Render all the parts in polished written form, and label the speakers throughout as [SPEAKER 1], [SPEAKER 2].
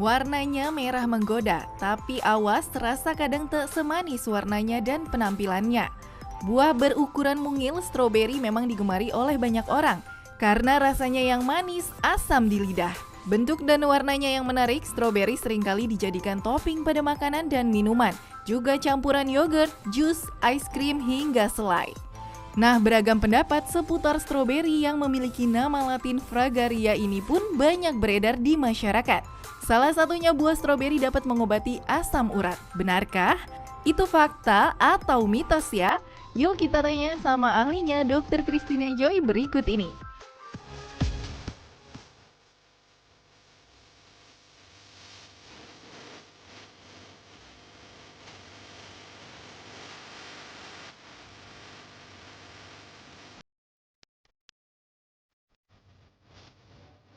[SPEAKER 1] Warnanya merah menggoda, tapi awas terasa kadang tak semanis warnanya dan penampilannya. Buah berukuran mungil stroberi memang digemari oleh banyak orang karena rasanya yang manis, asam di lidah. Bentuk dan warnanya yang menarik, stroberi seringkali dijadikan topping pada makanan dan minuman, juga campuran yogurt, jus, es krim, hingga selai. Nah, beragam pendapat seputar stroberi yang memiliki nama latin Fragaria ini pun banyak beredar di masyarakat. Salah satunya buah stroberi dapat mengobati asam urat. Benarkah? Itu fakta atau mitos ya? Yuk kita tanya sama ahlinya Dr. Christina Joy berikut ini.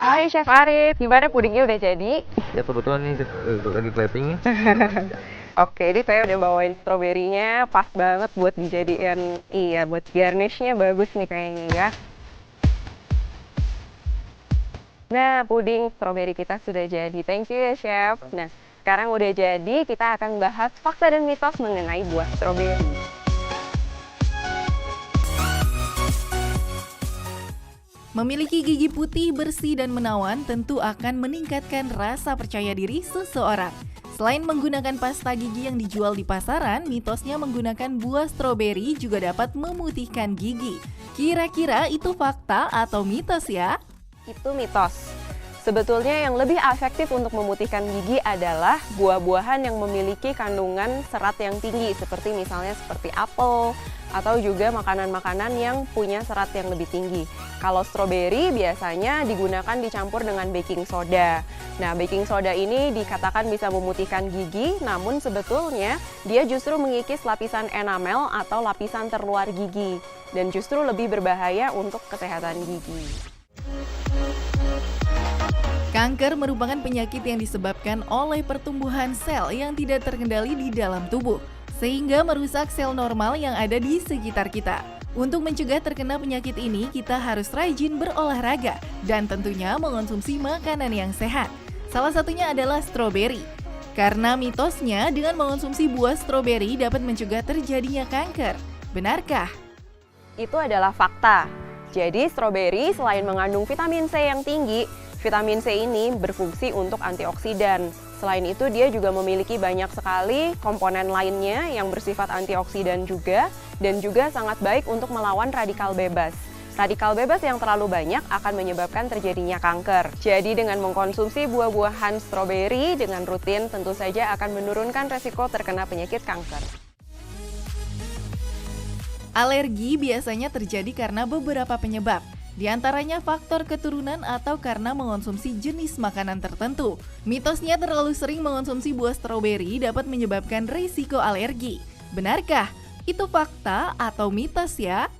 [SPEAKER 2] Hai Chef Arif, gimana pudingnya udah jadi?
[SPEAKER 3] Ya kebetulan nih lagi plating.
[SPEAKER 2] Oke, ini saya udah bawain stroberinya, pas banget buat dijadiin, buat garnishnya bagus nih kayaknya ya. Nah, puding stroberi kita sudah jadi. Thank you ya Chef. Nah, sekarang udah jadi, kita akan bahas fakta dan mitos mengenai buah stroberi.
[SPEAKER 1] Memiliki gigi putih, bersih, dan menawan tentu akan meningkatkan rasa percaya diri seseorang. Selain menggunakan pasta gigi yang dijual di pasaran, mitosnya menggunakan buah stroberi juga dapat memutihkan gigi. Kira-kira itu fakta atau mitos ya?
[SPEAKER 2] Itu mitos. Sebetulnya yang lebih efektif untuk memutihkan gigi adalah buah-buahan yang memiliki kandungan serat yang tinggi, seperti misalnya seperti apel, atau juga makanan-makanan yang punya serat yang lebih tinggi. Kalau stroberi biasanya digunakan dicampur dengan baking soda. Nah, baking soda ini dikatakan bisa memutihkan gigi, namun sebetulnya dia justru mengikis lapisan enamel atau lapisan terluar gigi, dan justru lebih berbahaya untuk kesehatan gigi.
[SPEAKER 1] Kanker merupakan penyakit yang disebabkan oleh pertumbuhan sel yang tidak terkendali di dalam tubuh, sehingga merusak sel normal yang ada di sekitar kita. Untuk mencegah terkena penyakit ini, kita harus rajin berolahraga dan tentunya mengonsumsi makanan yang sehat. Salah satunya adalah stroberi. Karena mitosnya dengan mengonsumsi buah stroberi dapat mencegah terjadinya kanker. Benarkah?
[SPEAKER 2] Itu adalah fakta. Jadi stroberi selain mengandung vitamin C yang tinggi, vitamin C ini berfungsi untuk antioksidan. Selain itu dia juga memiliki banyak sekali komponen lainnya yang bersifat antioksidan juga, dan juga sangat baik untuk melawan radikal bebas. Radikal bebas yang terlalu banyak akan menyebabkan terjadinya kanker. Jadi dengan mengkonsumsi buah-buahan stroberi dengan rutin tentu saja akan menurunkan resiko terkena penyakit kanker.
[SPEAKER 1] Alergi biasanya terjadi karena beberapa penyebab, di antaranya faktor keturunan atau karena mengonsumsi jenis makanan tertentu. Mitosnya terlalu sering mengonsumsi buah stroberi dapat menyebabkan risiko alergi. Benarkah? Itu fakta atau mitos ya?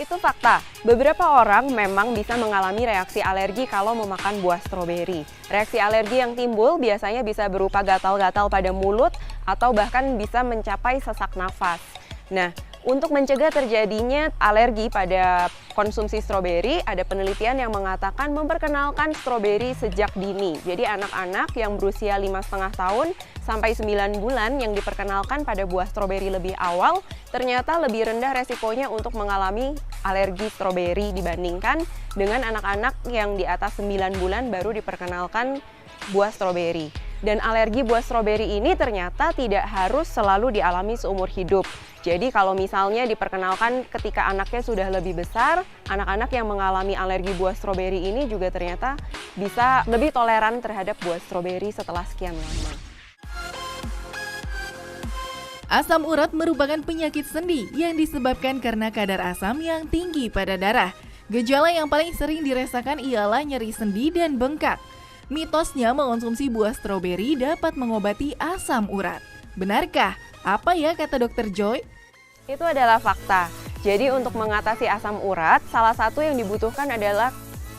[SPEAKER 2] Itu fakta. Beberapa orang memang bisa mengalami reaksi alergi kalau memakan buah stroberi. Reaksi alergi yang timbul biasanya bisa berupa gatal-gatal pada mulut atau bahkan bisa mencapai sesak nafas. Nah, untuk mencegah terjadinya alergi pada konsumsi stroberi, ada penelitian yang mengatakan memperkenalkan stroberi sejak dini. Jadi anak-anak yang berusia 5,5 tahun sampai 9 bulan yang diperkenalkan pada buah stroberi lebih awal, ternyata lebih rendah resikonya untuk mengalami alergi stroberi dibandingkan dengan anak-anak yang di atas 9 bulan baru diperkenalkan buah stroberi. Dan alergi buah stroberi ini ternyata tidak harus selalu dialami seumur hidup. Jadi kalau misalnya diperkenalkan ketika anaknya sudah lebih besar, anak-anak yang mengalami alergi buah stroberi ini juga ternyata bisa lebih toleran terhadap buah stroberi setelah sekian lama.
[SPEAKER 1] Asam urat merupakan penyakit sendi yang disebabkan karena kadar asam yang tinggi pada darah. Gejala yang paling sering dirasakan ialah nyeri sendi dan bengkak. Mitosnya mengonsumsi buah stroberi dapat mengobati asam urat. Benarkah? Apa ya kata Dr. Joy?
[SPEAKER 2] Itu adalah fakta. Jadi untuk mengatasi asam urat, salah satu yang dibutuhkan adalah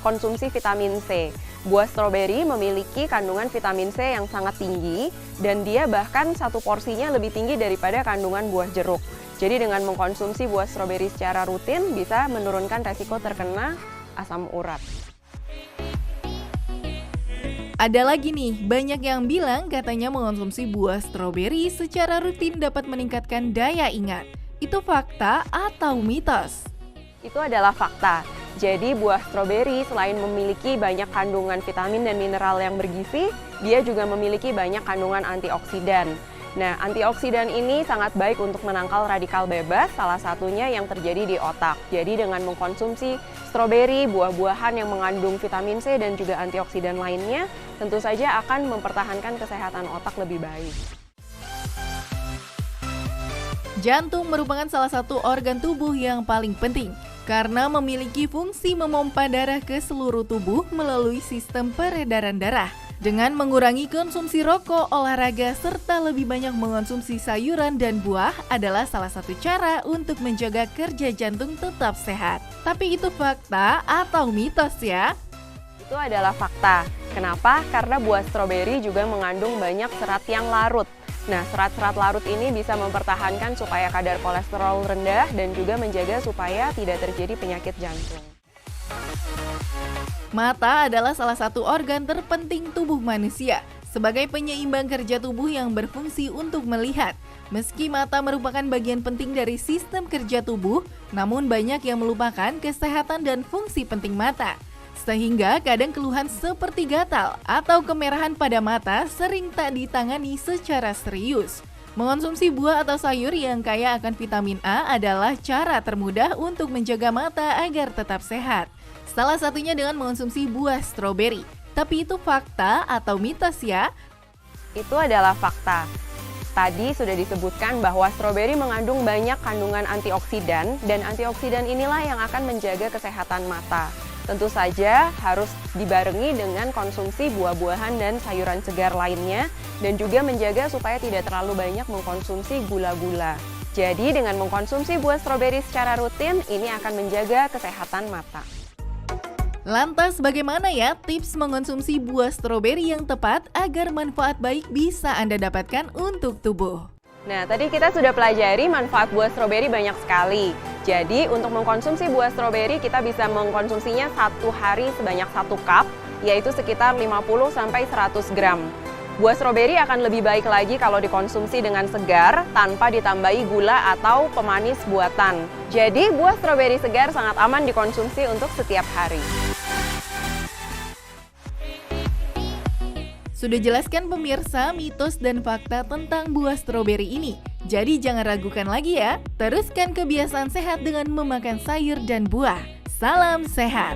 [SPEAKER 2] konsumsi vitamin C. Buah stroberi memiliki kandungan vitamin C yang sangat tinggi dan dia bahkan satu porsinya lebih tinggi daripada kandungan buah jeruk. Jadi dengan mengkonsumsi buah stroberi secara rutin bisa menurunkan resiko terkena asam urat.
[SPEAKER 1] Ada lagi nih, banyak yang bilang katanya mengonsumsi buah stroberi secara rutin dapat meningkatkan daya ingat. Itu fakta atau mitos?
[SPEAKER 2] Itu adalah fakta. Jadi buah stroberi selain memiliki banyak kandungan vitamin dan mineral yang bergizi, dia juga memiliki banyak kandungan antioksidan. Nah, antioksidan ini sangat baik untuk menangkal radikal bebas, salah satunya yang terjadi di otak. Jadi dengan mengkonsumsi stroberi, buah-buahan yang mengandung vitamin C dan juga antioksidan lainnya, tentu saja akan mempertahankan kesehatan otak lebih baik.
[SPEAKER 1] Jantung merupakan salah satu organ tubuh yang paling penting karena memiliki fungsi memompa darah ke seluruh tubuh melalui sistem peredaran darah. Dengan mengurangi konsumsi rokok, olahraga, serta lebih banyak mengonsumsi sayuran dan buah adalah salah satu cara untuk menjaga kerja jantung tetap sehat. Tapi itu fakta atau mitos ya?
[SPEAKER 2] Itu adalah fakta. Kenapa? Karena buah stroberi juga mengandung banyak serat yang larut. Nah, serat-serat larut ini bisa mempertahankan supaya kadar kolesterol rendah dan juga menjaga supaya tidak terjadi penyakit jantung.
[SPEAKER 1] Mata adalah salah satu organ terpenting tubuh manusia sebagai penyeimbang kerja tubuh yang berfungsi untuk melihat. Meski mata merupakan bagian penting dari sistem kerja tubuh, namun banyak yang melupakan kesehatan dan fungsi penting mata. Sehingga kadang keluhan seperti gatal atau kemerahan pada mata sering tak ditangani secara serius. Mengonsumsi buah atau sayur yang kaya akan vitamin A adalah cara termudah untuk menjaga mata agar tetap sehat. Salah satunya dengan mengonsumsi buah stroberi. Tapi itu fakta atau mitos ya?
[SPEAKER 2] Itu adalah fakta. Tadi sudah disebutkan bahwa stroberi mengandung banyak kandungan antioksidan dan antioksidan inilah yang akan menjaga kesehatan mata. Tentu saja harus dibarengi dengan konsumsi buah-buahan dan sayuran segar lainnya dan juga menjaga supaya tidak terlalu banyak mengkonsumsi gula-gula. Jadi dengan mengkonsumsi buah stroberi secara rutin, ini akan menjaga kesehatan mata.
[SPEAKER 1] Lantas bagaimana ya tips mengonsumsi buah stroberi yang tepat agar manfaat baik bisa Anda dapatkan untuk tubuh?
[SPEAKER 2] Nah, tadi kita sudah pelajari manfaat buah stroberi banyak sekali. Jadi, untuk mengkonsumsi buah stroberi, kita bisa mengkonsumsinya satu hari sebanyak 1 cup, yaitu sekitar 50-100 gram. Buah stroberi akan lebih baik lagi kalau dikonsumsi dengan segar, tanpa ditambahi gula atau pemanis buatan. Jadi, buah stroberi segar sangat aman dikonsumsi untuk setiap hari.
[SPEAKER 1] Sudah jelaskan pemirsa mitos dan fakta tentang buah stroberi ini. Jadi jangan ragukan lagi ya. Teruskan kebiasaan sehat dengan memakan sayur dan buah. Salam sehat!